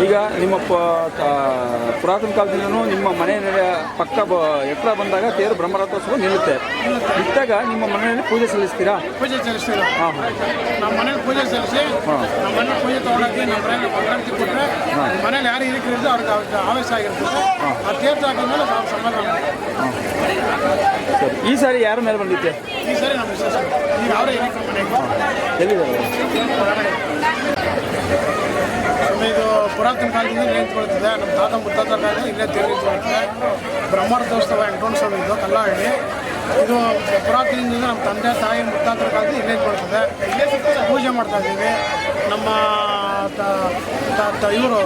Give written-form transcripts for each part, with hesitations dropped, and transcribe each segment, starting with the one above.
ಈಗ ನಿಮ್ಮ ಪುರಾತನ ಕಾಲದಿಂದಲೂ ನಿಮ್ಮ ಮನೆ ಪಕ್ಕ ಎತ್ತರ ಬಂದಾಗ ತೇರು ಬ್ರಹ್ಮರಥೋತ್ಸವ ನಿಲ್ಲುತ್ತೆ. ಇದ್ದಾಗ ನಿಮ್ಮ ಮನೆಯಲ್ಲಿ ಪೂಜೆ ಸಲ್ಲಿಸ್ತೀರಾ? ಪೂಜೆ ಸಲ್ಲಿಸ್ತೀರಾ? ಹಾಂ, ನಮ್ಮ ಮನೇಲಿ ಪೂಜೆ ಸಲ್ಲಿಸಿ ನಮ್ಮ ಮನೇಲಿ ಪೂಜೆ ತೊಗೊಂಡೋಗಿ ನಮ್ಮ ಮನೇಲಿ ಮಂಗಳಾರತಿ ಕೊಟ್ಟರೆ ಮನೇಲಿ ಯಾರು ಹಿರಿಕರಿದ್ದು ಅವ್ರಿಗೆ ಆವೇಶ ಆಗಿರ್ತದೆ. ಆ ತೀರ್ಥ ಹಾಕಿದ್ಮೇಲೆ ನಾವು ಸಮಾಧಾನ. ಸರಿ, ಈ ಸಾರಿ ಯಾರ ಮೇಲೆ ಬಂದಿದ್ದೆ? ಈ ಸಾರಿ ನಮ್ಮ ವಿಶೇಷ ಈಗ ಅವರೇ ಹಿರಿಕರ ಮನೆಗೆ ಎಲ್ಲಿದ್ದಾರೆ? ಇದು ಪುರಾತನ ಕಾಲದಿಂದ ನಿಂತ್ಕೊಳ್ತಿದೆ. ನಮ್ಮ ತಾತ ಮುತ್ತಾತರ ಕಾಲದಿಂದ ಇಲ್ಲೇ ತೇರು ನಿಂತ್ಕೊಳ್ತಿದೆ. ಬ್ರಹ್ಮರಥೋತ್ಸವ ವೆಂಕಟೇಶ್ವರ ಇದು ಕಲ್ಲಹಳ್ಳಿ. ಇದು ಪುರಾತನದಿಂದ ನಮ್ಮ ತಂದೆ ತಾಯಿ ಮುತ್ತಾತರ ಕಾಲದಿಂದ ಇಲ್ಲೇ ನಿಂತ್ಕೊಳ್ತಿದೆ. ಪೂಜೆ ಮಾಡ್ತಾ ಇದ್ದೀವಿ. ನಮ್ಮ ಇವರು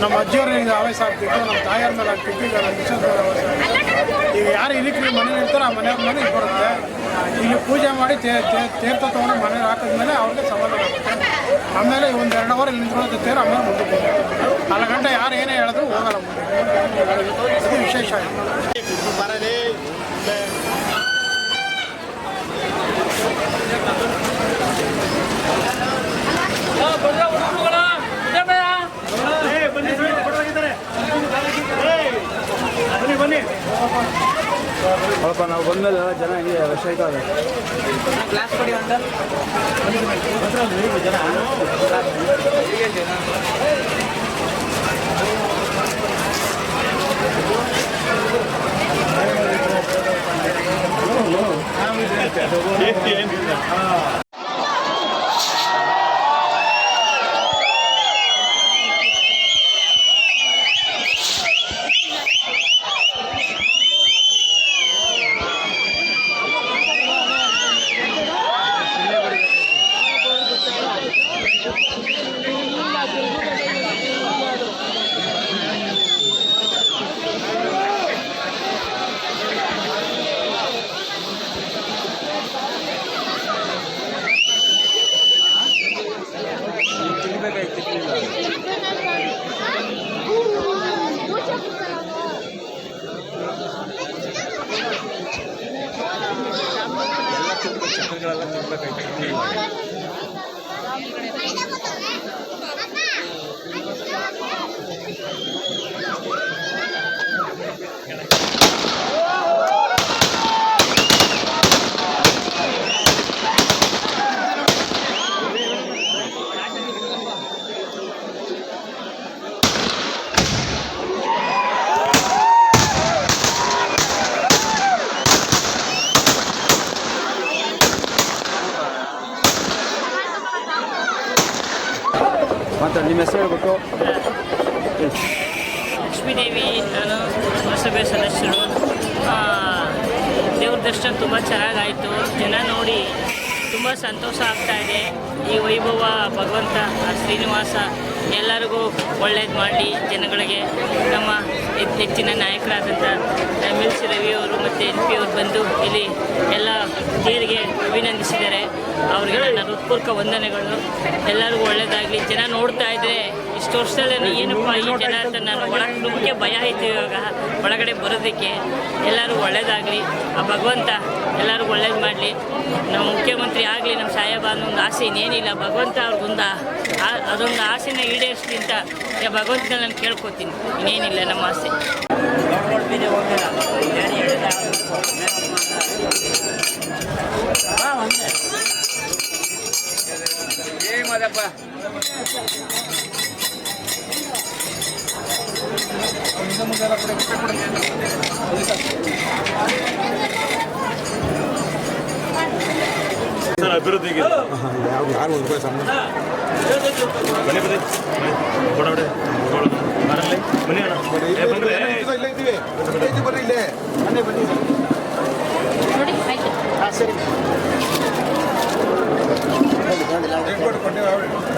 ನಮ್ಮ ಅಜ್ಜಿಯವ್ರಿಗೆ ಆವೇಶ ಆಗ್ತಿತ್ತು, ನಮ್ಮ ತಾಯಿಯವ್ರ ಮೇಲೆ ಆಗ್ತಿತ್ತು. ಈಗ ನಮ್ಮ ವಿಶೇಷ ಈಗ ಯಾರು ಹಿರಿಕರು ಮನೇಲಿ ಇರ್ತಾರೋ ಆ ಮನೆಯವ್ರ ಮೇಲೆ ಇದು ಬರುತ್ತೆ. ಇಲ್ಲಿ ಪೂಜೆ ಮಾಡಿ ತೀರ್ಥ ತೊಗೊಂಡು ಮನೇಲಿ ಹಾಕಿದ್ಮೇಲೆ ಅವ್ರಿಗೆ ಸಮಾಧಾನ ಆಗುತ್ತೆ. ಆಮೇಲೆ ಒಂದು 2 ಅವರ್ ಇಲ್ಲಿ ನಿಂತ್ಕೊಳ್ಳೋದು ತೇರು. ಆಮೇಲೆ ಮುಂದಕ್ಕೆ 4 ಗಂಟೆ ಯಾರು ಏನೇ ಹೇಳಿದ್ರು ಹೋಗಲ್ಲ ಮುಂದೆ. ಇದು ವಿಶೇಷ. ಅಪ್ಪ ನಾವು ಬಂದಮೇಲೆ ಜನ ಹೆಂಗೆ ರಶ್ ಆಯ್ತದೆ? ಕ್ಲಾಸ್ ಕೊಡಿ ಒಂದು ಜನ ಮತ್ತು ನಿಮ್ಮ ಹೆಸರು ಹೇಳ್ಬೇಕು. ಲಕ್ಷ್ಮೀದೇವಿ, ನಾನು ಪುರಸಭೆ ಸದಸ್ಯರು. ದೇವ್ರ ದರ್ಶನ ತುಂಬ ಚೆನ್ನಾಗಾಯಿತು. ಜನ ನೋಡಿ ತುಂಬ ಸಂತೋಷ ಆಗ್ತಾಯಿದೆ. ಈ ವೈಭವ ಭಗವಂತ ಶ್ರೀನಿವಾಸ ಎಲ್ಲರಿಗೂ ಒಳ್ಳೇದು ಮಾಡಲಿ. ಜನಗಳಿಗೆ ನಮ್ಮ ಹೆಚ್ಚಿನ ನಾಯಕರಾದಂಥ MLC ರವಿಯವರು ಮತ್ತು MP ಅವರು ಬಂದು ಇಲ್ಲಿ ಎಲ್ಲ ತೇರಿಗೆ ಅಭಿನಂದಿಸಿದ್ದಾರೆ. ಅವರಿಗೆ ನನ್ನ ಹೃತ್ಪೂರ್ವಕ ವಂದನೆಗಳು. ಎಲ್ಲರಿಗೂ ಒಳ್ಳೆಯದಾಗಲಿ. ಜನ ನೋಡ್ತಾ ಇದ್ದರೆ ಇಷ್ಟು ವರ್ಷದಲ್ಲಿ ಏನಪ್ಪ ಈ ಜನ ಅಂತ ನಾನು ಒಳಗೆ ನುಗ್ಗಕ್ಕೆ ಭಯ ಆಯಿತು. ಇವಾಗ ಒಳಗಡೆ ಬರೋದಕ್ಕೆ ಎಲ್ಲರೂ ಒಳ್ಳೆಯದಾಗಲಿ. ಆ ಭಗವಂತ ಎಲ್ಲರಿಗೂ ಒಳ್ಳೇದು ಮಾಡಲಿ. ನಮ್ಮ ಮುಖ್ಯಮಂತ್ರಿ ಆಗಲಿ, ನಮ್ಮ ಸಾಹೇಬ ಅನ್ನೋ ಒಂದು ಆಸೆ ಇನ್ನೇನಿಲ್ಲ. ಭಗವಂತ ಅವ್ರಿಗೊಂದು ಅದೊಂದು ಆಸೆನ ಈಡೇರಿಸಲಿ ಅಂತ ಭಗವಂತನ ನಾನು ಕೇಳ್ಕೊತೀನಿ. ಇನ್ನೇನಿಲ್ಲ ನಮ್ಮ ಆಸೆ. ಅಭಿವೃದ್ಧಿಗೆ ಯಾರು ಒಂದು ರೂಪಾಯಿ ಸಾಮಾನು ಬನ್ನಿ ಬನ್ನಿ ಕೊಡೋಡೆ ಮರಲ್ಲಿ ಬನ್ನಿ ಬಂದರೆ ಇಲ್ಲೇ ಇದ್ದೀವಿ ಬರ್ರಿ ಇಲ್ಲೇ ಬನ್ನಿ ಬನ್ನಿ ನೋಡಿ ಆಯ್ತು. ಹಾಂ ಸರಿ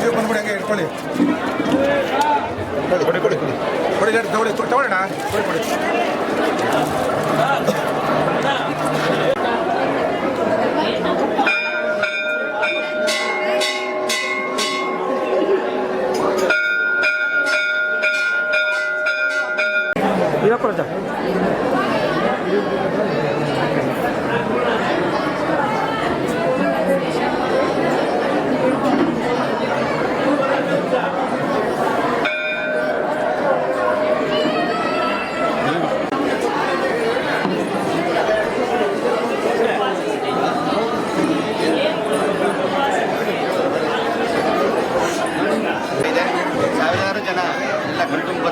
ನೀವು ಬಂದ್ಬಿಡಿ ಹಂಗೆ ಇಟ್ಕೊಳ್ಳಿ ಕೊಡಿ ಕೊಡಿ ಕೊಡಿ ಕೊಡಿ ತಗೊಳ್ಳೋಣ ಕೊಡಿ ಕೊಡಿ ಕೊಡ್ತಾ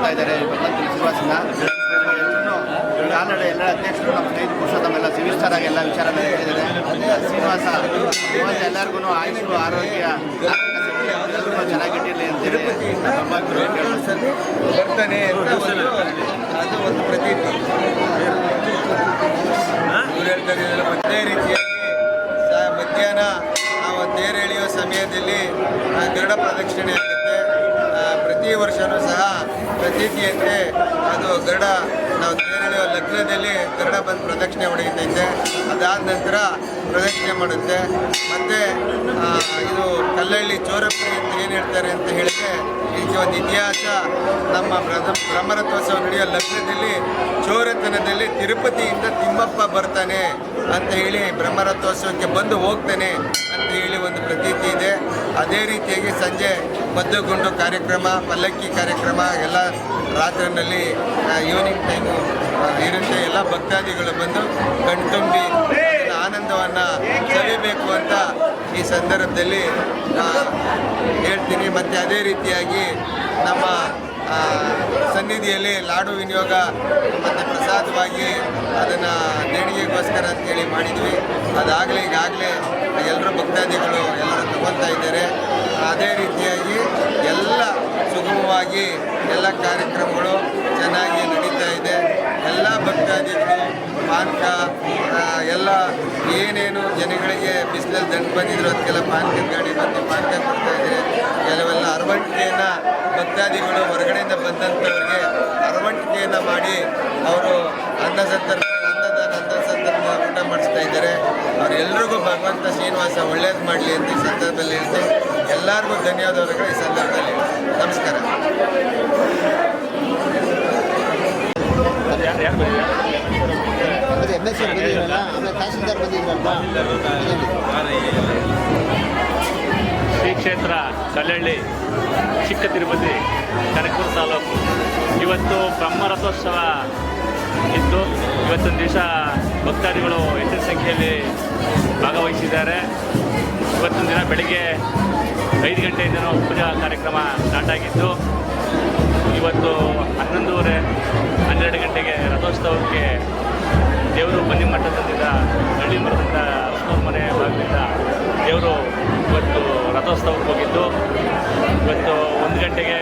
ಮಾಡ್ತಾ ಇದ್ದಾರೆ ಭಗವಂತ ಶ್ರೀನಿವಾಸನ. ಆಲ್ರೆಡಿ ಎಲ್ಲ ಅಧ್ಯಕ್ಷರು ನಮ್ಮ ಸ್ನೇಹಿತರು ಪುರುಷೋತ್ತಮ ಎಲ್ಲ ಸಿವಿಲ್ ಸ್ಟಾರ್ ಆಗಿ ಎಲ್ಲ ವಿಚಾರ ಹೇಳಿದ್ದಾರೆ. ಶ್ರೀನಿವಾಸ ಎಲ್ಲರಿಗೂ ಆಯುಷು ಆರೋಗ್ಯ ಎಲ್ಲರೂ ಚೆನ್ನಾಗಿಟ್ಟಿರಲಿ ಅಂತೇಳಿ ಬರ್ತಾನೆ ಅದು ಒಂದು ಪ್ರತೀತಿ. ಇವ್ರು ಹೇಳ್ತಾರೆ ಅದೇ ರೀತಿಯಾಗಿ ಮಧ್ಯಾಹ್ನ ನಾವು ತೇರು ಎಳೆಯುವ ಸಮಯದಲ್ಲಿ ಗರುಡ ಪ್ರದಕ್ಷಿಣೆ ಆಗುತ್ತೆ. ಪ್ರತಿ ವರ್ಷವೂ ಸಹ ಪ್ರತೀತಿಯಂತೆ ಅದು ಗರುಡ ನಾವು ತೇರೆಳೆಯುವ ಲಗ್ನದಲ್ಲಿ ಗರುಡ ಬಂದು ಪ್ರದಕ್ಷಿಣೆ ಹೊಡೆಯುತ್ತೈತೆ. ಅದಾದ ನಂತರ ಪ್ರದಕ್ಷಿಣೆ ಮಾಡುತ್ತೆ. ಮತ್ತು ಇದು ಕಲ್ಲಳ್ಳಿ ಚೋರಪ್ಪಿ ಅಂತ ಏನು ಹೇಳ್ತಾರೆ ಅಂತ ಹೇಳಿದ್ರೆ ಇದಕ್ಕೆ ಒಂದು ಇತಿಹಾಸ. ನಮ್ಮ ಬ್ರಹ್ಮರಥೋತ್ಸವ ನಡೆಯುವ ಲಗ್ನದಲ್ಲಿ ಚೋರತನದಲ್ಲಿ ತಿರುಪತಿಯಿಂದ ತಿಮ್ಮಪ್ಪ ಬರ್ತಾನೆ ಅಂತ ಹೇಳಿ ಬ್ರಹ್ಮರಥೋತ್ಸವಕ್ಕೆ ಬಂದು ಹೋಗ್ತಾನೆ ಅಂತ ಹೇಳಿ ಒಂದು ಪ್ರತೀತಿ ಇದೆ. ಅದೇ ರೀತಿಯಾಗಿ ಸಂಜೆ ಮದ್ದುಗುಂಡು ಕಾರ್ಯಕ್ರಮ, ಪಲ್ಲಕ್ಕಿ ಕಾರ್ಯಕ್ರಮ ಎಲ್ಲ ರಾತ್ರಿಯಲ್ಲಿ ಈವ್ನಿಂಗ್ ಟೈಮು ಇರುತ್ತೆ. ಎಲ್ಲ ಭಕ್ತಾದಿಗಳು ಬಂದು ಕಣ್ತುಂಬಿ ಆನಂದವನ್ನು ಸವಿಬೇಕು ಅಂತ ಈ ಸಂದರ್ಭದಲ್ಲಿ ಹೇಳ್ತೀನಿ. ಮತ್ತು ಅದೇ ರೀತಿಯಾಗಿ ನಮ್ಮ ಸನ್ನಿಧಿಯಲ್ಲಿ ಲಾಡು ವಿನಿಯೋಗ ಮತ್ತು ಪ್ರಸಾದವಾಗಿ ಅದನ್ನು ದೇಣಿಗೆಗೋಸ್ಕರ ಅಂತೇಳಿ ಮಾಡಿದ್ವಿ. ಅದಾಗಲೇ ಈಗಾಗಲೇ ಎಲ್ಲರೂ ಭಕ್ತಾದಿಗಳು ಎಲ್ಲರೂ ತಗೊಳ್ತಾ ಇದ್ದಾರೆ. ಅದೇ ರೀತಿಯಾಗಿ ಎಲ್ಲ ಸುಗಮವಾಗಿ ಎಲ್ಲ ಕಾರ್ಯಕ್ರಮಗಳು ಚೆನ್ನಾಗಿ ನಡೀತಾ ಇದೆ. ಎಲ್ಲ ಭಕ್ತಾದಿಗಳು ಪಾನಕ ಎಲ್ಲ ಏನೇನು ಜನಗಳಿಗೆ ಬಿಸಿಲಲ್ಲಿ ದಂಡು ಬಂದಿದ್ರು ಅದಕ್ಕೆಲ್ಲ ಪಾನಕದ ಗಾಡಿ ಬಂದು ಪಾನಕ ಕೊಡ್ತಾ ಇದ್ದಾರೆ. ಕೆಲವೆಲ್ಲ ಅರವಟ್ಟಿಗೆಯನ್ನು ಭಕ್ತಾದಿಗಳು ಹೊರಗಡೆಯಿಂದ ಬಂದಂಥವ್ರಿಗೆ ಅರವಟ್ಟಿಗೆಯನ್ನು ಮಾಡಿ ಅವರು ಅನ್ನ ಸಂದರ್ಭ ಊಟ ಮಾಡಿಸ್ತಾ ಇದ್ದಾರೆ. ಅವರೆಲ್ಲರಿಗೂ ಭಗವಂತ ಶ್ರೀನಿವಾಸ ಒಳ್ಳೇದು ಮಾಡಲಿ ಅಂತ ಈ ಸಂದರ್ಭದಲ್ಲಿ ಹೇಳ್ತೀನಿ. ಎಲ್ಲರಿಗೂ ಧನ್ಯವಾದಗಳು ಈ ಸಂದರ್ಭದಲ್ಲಿ. ನಮಸ್ಕಾರ. ಶ್ರೀ ಕ್ಷೇತ್ರ ಕಲ್ಲಳ್ಳಿ ಚಿಕ್ಕ ತಿರುಪತಿ ಕನಕಪುರ ತಾಲೂಕು. ಇವತ್ತು ಬ್ರಹ್ಮರಥೋತ್ಸವ ಇದ್ದು ಇವತ್ತೊಂದು ದಿವಸ ಭಕ್ತಾದಿಗಳು ಹೆಚ್ಚಿನ ಸಂಖ್ಯೆಯಲ್ಲಿ ಭಾಗವಹಿಸಿದ್ದಾರೆ. ಇವತ್ತೊಂದು ದಿನ ಬೆಳಗ್ಗೆ 5 ಗಂಟೆಯಿಂದನೂ ಪೂಜಾ ಕಾರ್ಯಕ್ರಮ ಸ್ಟಾರ್ಟ್ ಆಗಿದ್ದು ಇವತ್ತು 11:30, 12 ಗಂಟೆಗೆ ರಥೋತ್ಸವಕ್ಕೆ ದೇವರು ಬನ್ನಿ ಮಠದಿಂದ ಹಳ್ಳಿ ಮರದಿಂದ ಅರಸನೂರು ಮನೆ ಭಾಗದಿಂದ ದೇವರು ಇವತ್ತು ರಥೋತ್ಸವಕ್ಕೆ ಹೋಗಿದ್ದು ಇವತ್ತು 1 ಗಂಟೆಗೆ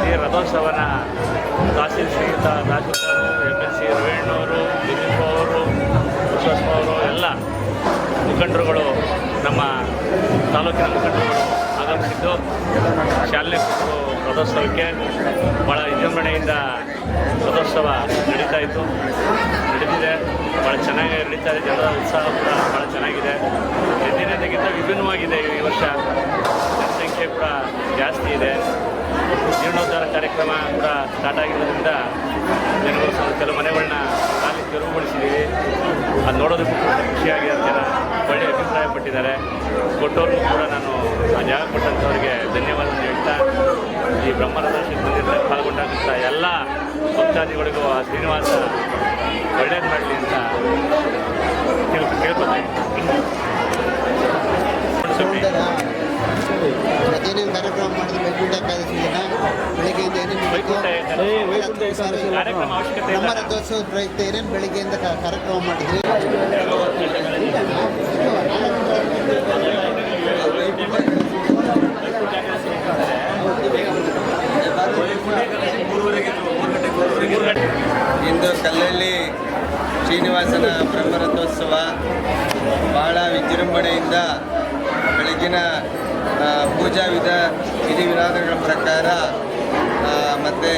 ಈ ರಥೋತ್ಸವನ ತಹಸೀಲ್ ಶ್ರೀಯುತ ತಹಸೀಲ್ದಾರರು, MLC ರವೀಣ್ಣವರು, ದಿಲೀಪ್ ಅವರು, ವಿಶ್ವಾಸ ಅವರು ಎಲ್ಲ ಮುಖಂಡರುಗಳು ನಮ್ಮ ತಾಲೂಕಿನ ಮುಖಂಡರುಗಳು ಆಗಮಿಸಿದ್ದು ಶಾಲೆ ರಥೋತ್ಸವಕ್ಕೆ ಭಾಳ ವಿಜೃಂಭಣೆಯಿಂದ ರಥೋತ್ಸವ ನಡೆದಿದೆ. ಭಾಳ ಚೆನ್ನಾಗಿ ನಡೀತಾ ಇದೆ. ಜನರ ಉತ್ಸಾಹ ಕೂಡ ಭಾಳ ಚೆನ್ನಾಗಿದೆ. ಹಿಂದಿನದಕ್ಕಿಂತ ವಿಭಿನ್ನವಾಗಿದೆ ಈ ವರ್ಷ. ಜನಸಂಖ್ಯೆ ಕೂಡ ಜಾಸ್ತಿ ಇದೆ. ಜೀರ್ಣೋದ್ಧಾರ ಕಾರ್ಯಕ್ರಮ ಕೂಡ ಸ್ಟಾರ್ಟ್ ಆಗಿರೋದ್ರಿಂದ ಜನಗಳು ಕೆಲವು ಮನೆಗಳನ್ನ ಖಾಲಿ ತೆರವುಗೊಳಿಸಿದ್ದೀವಿ. ಅದು ನೋಡೋದಕ್ಕೂ ಖುಷಿಯಾಗಿದೆ. ಜನ ಒಳ್ಳೆಯ ಅಭಿಪ್ರಾಯ ಪಟ್ಟಿದ್ದಾರೆ. ಕೊಟ್ಟವ್ರಿಗೂ ಕೂಡ ನಾನು ಆ ಜಾಗ ಕೊಟ್ಟಂಥವ್ರಿಗೆ ಧನ್ಯವಾದ ಹೇಳ್ತಾ ಈ ಬ್ರಹ್ಮರಥೋತ್ಸವ ಮಂದಿರದಲ್ಲಿ ಪಾಲ್ಗೊಂಡಂಥ ಎಲ್ಲ ಭಕ್ತಾದಿಗಳಿಗೂ ಆ ಶ್ರೀನಿವಾಸ ಒಳ್ಳೇದು ಮಾಡಲಿ ಅಂತ ಕೇಳ್ಕೊತೀನಿ. ಏನೇನು ಕಾರ್ಯಕ್ರಮ ಮಾಡಿದ್ರು ವೈಕುಂಠ ಏಕಾದಶಿ ದಿನ ಬೆಳಿಗ್ಗೆಯಿಂದ ಕಾರ್ಯಕ್ರಮ ಅವಶ್ಯಕತೆ ಬ್ರಹ್ಮರಥೋತ್ಸವ ಪ್ರಯುಕ್ತ ಏನೇನು ಬೆಳಿಗ್ಗೆಯಿಂದ ಕಾರ್ಯಕ್ರಮ ಮಾಡಿದ್ರಿ? ಇಂದು ಕಲ್ಲಳ್ಳಿ ಶ್ರೀನಿವಾಸನ ಬ್ರಹ್ಮರಥೋತ್ಸವ ಭಾಳ ವಿಜೃಂಭಣೆಯಿಂದ ಬೆಳಗಿನ ಪೂಜಾ ವಿಧಿವಿಧಾನಗಳ ಪ್ರಕಾರ ಮತ್ತು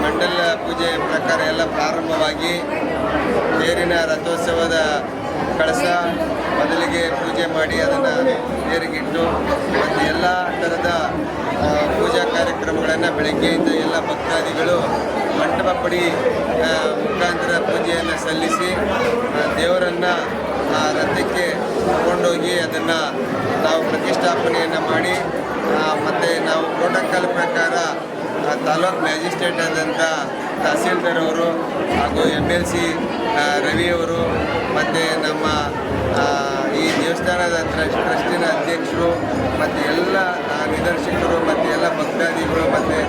ಮಂಡಲ ಪೂಜೆ ಪ್ರಕಾರ ಎಲ್ಲ ಪ್ರಾರಂಭವಾಗಿ ತೇರಿನ ರಥೋತ್ಸವದ ಕಳಸ ಮೊದಲಿಗೆ ಪೂಜೆ ಮಾಡಿ ಅದನ್ನು ತೇರಿಗಿಟ್ಟು ಮತ್ತು ಎಲ್ಲ ಥರದ ಪೂಜಾ ಕಾರ್ಯಕ್ರಮಗಳನ್ನು ಬೆಳಗ್ಗೆಯಿಂದ ಎಲ್ಲ ಭಕ್ತಾದಿಗಳು ಮಂಟಪ ಪಡಿ ಮುಖಾಂತರ ಪೂಜೆಯನ್ನು ಸಲ್ಲಿಸಿ ದೇವರನ್ನು ರಥಕ್ಕೆ ತಗೊಂಡೋಗಿ ಅದನ್ನು ನಾವು ಪ್ರತಿಷ್ಠಾಪನೆಯನ್ನು ಮಾಡಿ ಮತ್ತು ನಾವು ಪ್ರೋಟೋಕಾಲ್ ಪ್ರಕಾರ ತಾಲೂಕು ಮ್ಯಾಜಿಸ್ಟ್ರೇಟ್ ಆದಂಥ ತಹಸೀಲ್ದಾರ್ ಅವರು ಹಾಗೂ MLC ರವಿಯವರು ಮತ್ತು ನಮ್ಮ ಈ ದೇವಸ್ಥಾನದ ಟ್ರಸ್ಟಿನ ಅಧ್ಯಕ್ಷರು ಮತ್ತು ಎಲ್ಲ ನಿದರ್ಶಕರು ಮತ್ತು ಎಲ್ಲ ಭಕ್ತಾದಿಗಳು ಮತ್ತು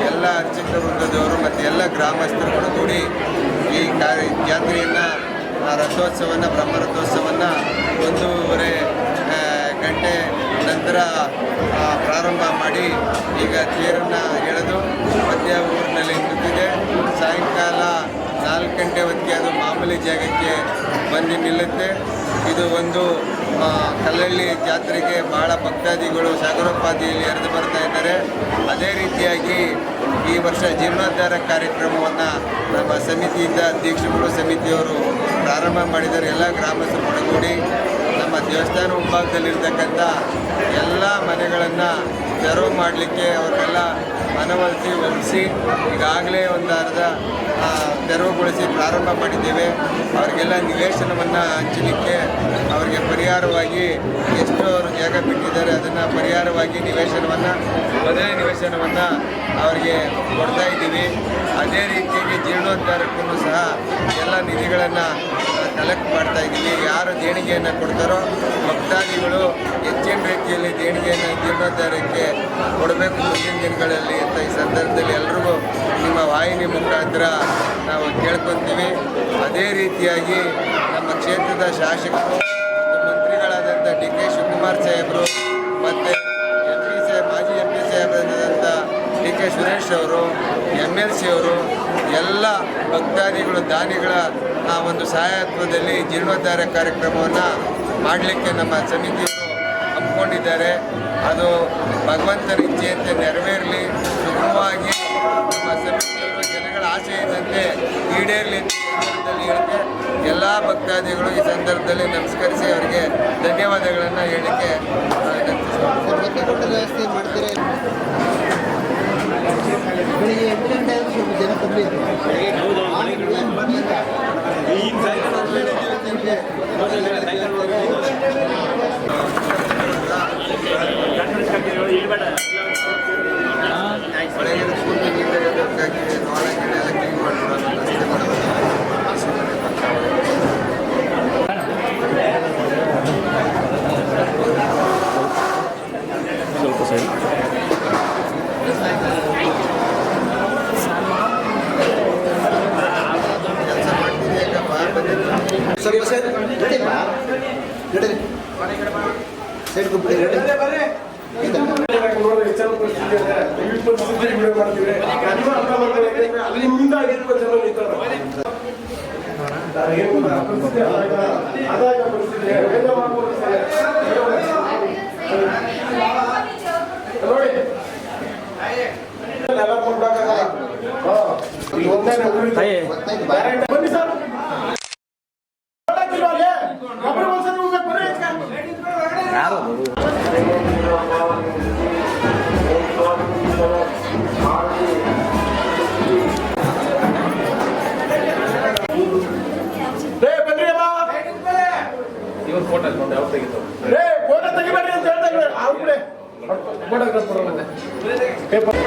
ಎಲ್ಲ ಅರ್ಚಕ ವೃಂದದವರು ಮತ್ತು ಎಲ್ಲ ಗ್ರಾಮಸ್ಥರುಗಳು ಕೂಡಿ ಈ ಜಾತ್ರೆಯನ್ನು ರಥೋತ್ಸವವನ್ನು ಬ್ರಹ್ಮರಥೋತ್ಸವವನ್ನು 1:30 ಗಂಟೆ ನಂತರ ಪ್ರಾರಂಭ ಮಾಡಿ ಈಗ ತೇರನ್ನು ಎಳೆದು ಮಧ್ಯ ಊರಿನಲ್ಲಿ ನಿಂತಿದೆ. ಸಾಯಂಕಾಲ 4 ಗಂಟೆ ಹೊತ್ತಿಗೆ ಅದು ಮಾಮೂಲಿ ಜಾಗಕ್ಕೆ ಬಂದು ನಿಲ್ಲುತ್ತೆ. ಇದು ಒಂದು ಕಲ್ಲಳ್ಳಿ ಜಾತ್ರೆಗೆ ಬಹಳ ಭಕ್ತಾದಿಗಳು ಸಾಗರೋಪಾದಿಯಲ್ಲಿ ಹರಿದು ಬರ್ತಾ ಇದ್ದಾರೆ. ಅದೇ ರೀತಿಯಾಗಿ ಈ ವರ್ಷ ಜೀರ್ಣೋದ್ಧಾರ ಕಾರ್ಯಕ್ರಮವನ್ನು ನಮ್ಮ ಸಮಿತಿಯಿಂದ ಅಧ್ಯಕ್ಷರುಗಳು ಸಮಿತಿಯವರು ಪ್ರಾರಂಭ ಮಾಡಿದ್ದಾರೆ. ಎಲ್ಲ ಗ್ರಾಮಸ್ಥರು ಒಳಗೂಡಿ ನಮ್ಮ ದೇವಸ್ಥಾನ ಮುಂಭಾಗದಲ್ಲಿರ್ತಕ್ಕಂಥ ಎಲ್ಲ ಮನೆಗಳನ್ನು ತೆರವು ಮಾಡಲಿಕ್ಕೆ ಅವರೆಲ್ಲ ಮನವೊಲಿಸಿ ಒಲಿಸಿ ಈಗಾಗಲೇ ಒಂದು ಅರ್ಧ ತೆರವುಗೊಳಿಸಿ ಪ್ರಾರಂಭ ಮಾಡಿದ್ದೇವೆ. ಅವರಿಗೆಲ್ಲ ನಿವೇಶನವನ್ನು ಹಂಚಲಿಕ್ಕೆ ಅವರಿಗೆ ಪರಿಹಾರವಾಗಿ ಎಷ್ಟು ಅವರು ಜಾಗ ಬಿಟ್ಟಿದ್ದಾರೆ ಅದನ್ನು ಪರಿಹಾರವಾಗಿ ಮೊದಲನೇ ನಿವೇಶನವನ್ನು ಅವರಿಗೆ ಕೊಡ್ತಾ ಇದ್ದೀವಿ. ಅದೇ ರೀತಿಯಾಗಿ ಜೀರ್ಣೋದ್ಧಾರಕ್ಕೂ ಸಹ ಎಲ್ಲ ನಿಧಿಗಳನ್ನು ಕಲೆಕ್ಟ್ ಮಾಡ್ತಾ ಇದ್ದೀವಿ. ಯಾರು ದೇಣಿಗೆಯನ್ನು ಕೊಡ್ತಾರೋ ಭಕ್ತಾದಿಗಳು ಹೆಚ್ಚಿನ ರೀತಿಯಲ್ಲಿ ದೇಣಿಗೆಯನ್ನು ಜೀರ್ಣೋದ್ಧಾರಕ್ಕೆ ಕೊಡಬೇಕು ಮುಂದಿನ ದಿನಗಳಲ್ಲಿ ಅಂತ ಈ ಸಂದರ್ಭದಲ್ಲಿ ಎಲ್ರಿಗೂ ನಿಮ್ಮ ವಾಹಿನಿ ಮುಖಾಂತರ ನಾವು ಕೇಳ್ಕೊತೀವಿ. ಅದೇ ರೀತಿಯಾಗಿ ನಮ್ಮ ಕ್ಷೇತ್ರದ ಶಾಸಕರು ಮತ್ತು ಮಂತ್ರಿಗಳಾದಂಥ ಡಿ.ಕೆ. ಶಿವಕುಮಾರ್ ಸಾಹೇಬರು ಮತ್ತು ಮಾಜಿ MP ಸಾಹೇಬರಾದಂಥ ಡಿ.ಕೆ. ಸುರೇಶ್ ಅವರು, MLC ಅವರು, ಎಲ್ಲ ಭಕ್ತಾದಿಗಳು ದಾನಿಗಳ ಒಂದು ಸಹಾಯತ್ವದಲ್ಲಿ ಜೀರ್ಣೋದ್ಧಾರ ಕಾರ್ಯಕ್ರಮವನ್ನು ಮಾಡಲಿಕ್ಕೆ ನಮ್ಮ ಸಮಿತಿಯವರು ಹಮ್ಮಿಕೊಂಡಿದ್ದಾರೆ. ಅದು ಭಗವಂತನ ಇಚ್ಛೆಯಂತೆ ನೆರವೇರಲಿ, ಸುಗಮವಾಗಿ ನಮ್ಮ ಸಮಿತಿಯವರು ಜನಗಳ ಆಶಯದಂತೆ ಈಡೇರಲಿ ಅಂತ ಸಂದರ್ಭದಲ್ಲಿ ಹೇಳಕ್ಕೆ ಎಲ್ಲ ಭಕ್ತಾದಿಗಳು ಈ ಸಂದರ್ಭದಲ್ಲಿ ನಮಸ್ಕರಿಸಿ ಅವರಿಗೆ ಧನ್ಯವಾದಗಳನ್ನು ಹೇಳಲಿಕ್ಕೆ ವ್ಯವಸ್ಥೆ ಮಾಡ್ತಾರೆ. ಬೆಳಿಗ್ಗೆ 8 ಗಂಟೆ ಸ್ವಲ್ಪ ಜನ ಕಮ್ಮಿ ಬೆಳಗ್ಗೆ ಪೂರ್ತಿ ನೀಟಾಗಿ ಅದಕ್ಕಾಗಿ ನೋಡ ಗಿಡ ಎಲ್ಲ ಕ್ಲೀನ್ ಮಾಡಿಬಿಡೋದು ರಸ್ತೆ ಮಾಡೋದು. ಸ್ವಲ್ಪ ಸೈಡ್ ಕೆಲಸ ಮಾಡ್ತಿದ್ದೀಯಕ್ಕಪ್ಪ ಬಂದಿದ್ದು ಸ್ವಲ್ಪ ಸೈಡ್ ನಡೀಪಾ ನಡೀರಿ ಸೈಡ್ ಕೊಟ್ಬಿಡಿ. ಬನ್ನಿ ಸರ್ ಯಾರು ಇವ್ರು ಫೋಟೋ ಯಾವ ತೆಗಿತು ಫೋಟೋ ತೆಗಿಬೇಡ್ರಿ ಅಂತ ಹೇಳ್ತಾ ಇದ್ದಾರೆ. ಅವ್ರು ಕೂಡ ಫೋಟೋಗ್ರಾಫರ್ ಪೇಪರ್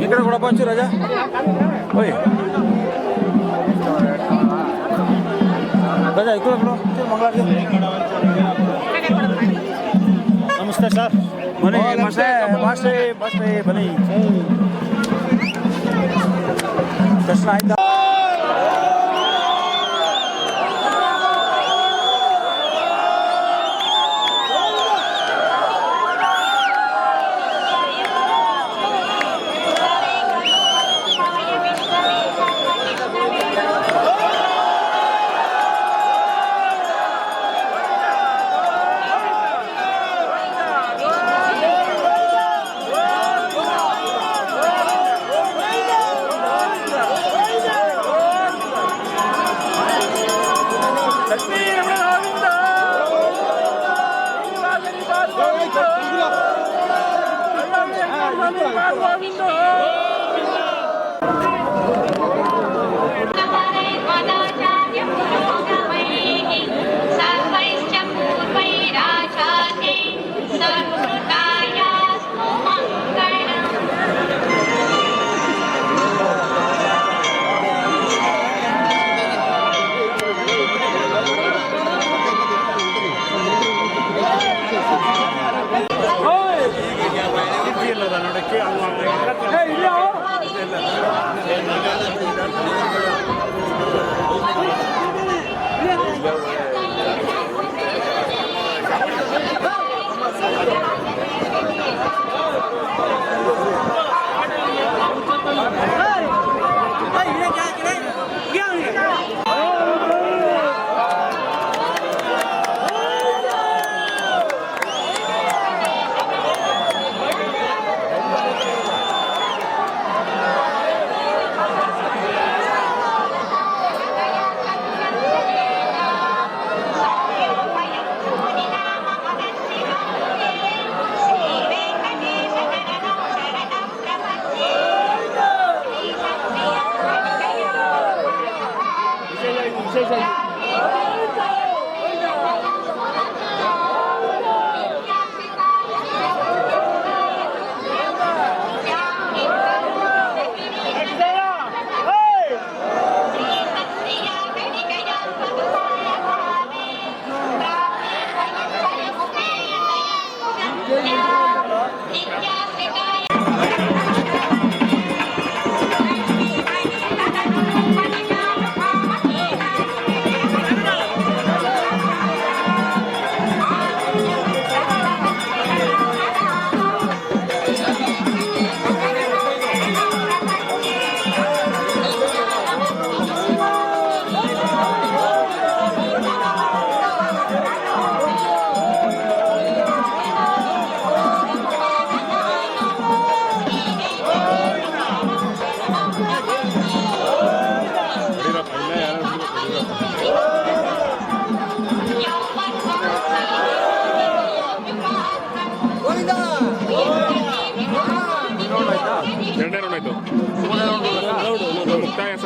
ఇక్కడ కూడా పంచు రాజా ఓయ్ ರಾಜಾ ఇక్కడ ಮಂಗಳಾರತಿ ನಮಸ್ತೆ ಸರ್ ಬನ್ನಿ ಮಾಸ್ಟೇ ಬನ್ನಿ ದರ್ಶನ ಆಯ್ತಾ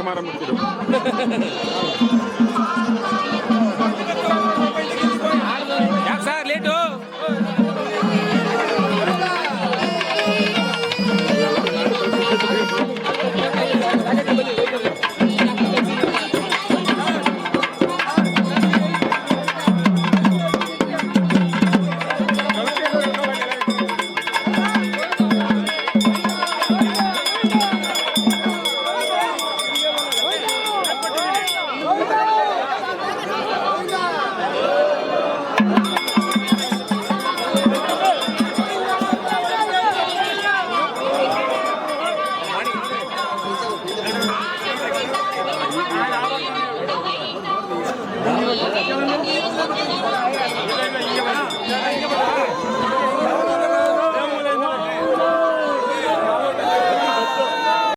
ಸಮಾರಂಭಕ್ಕಿದು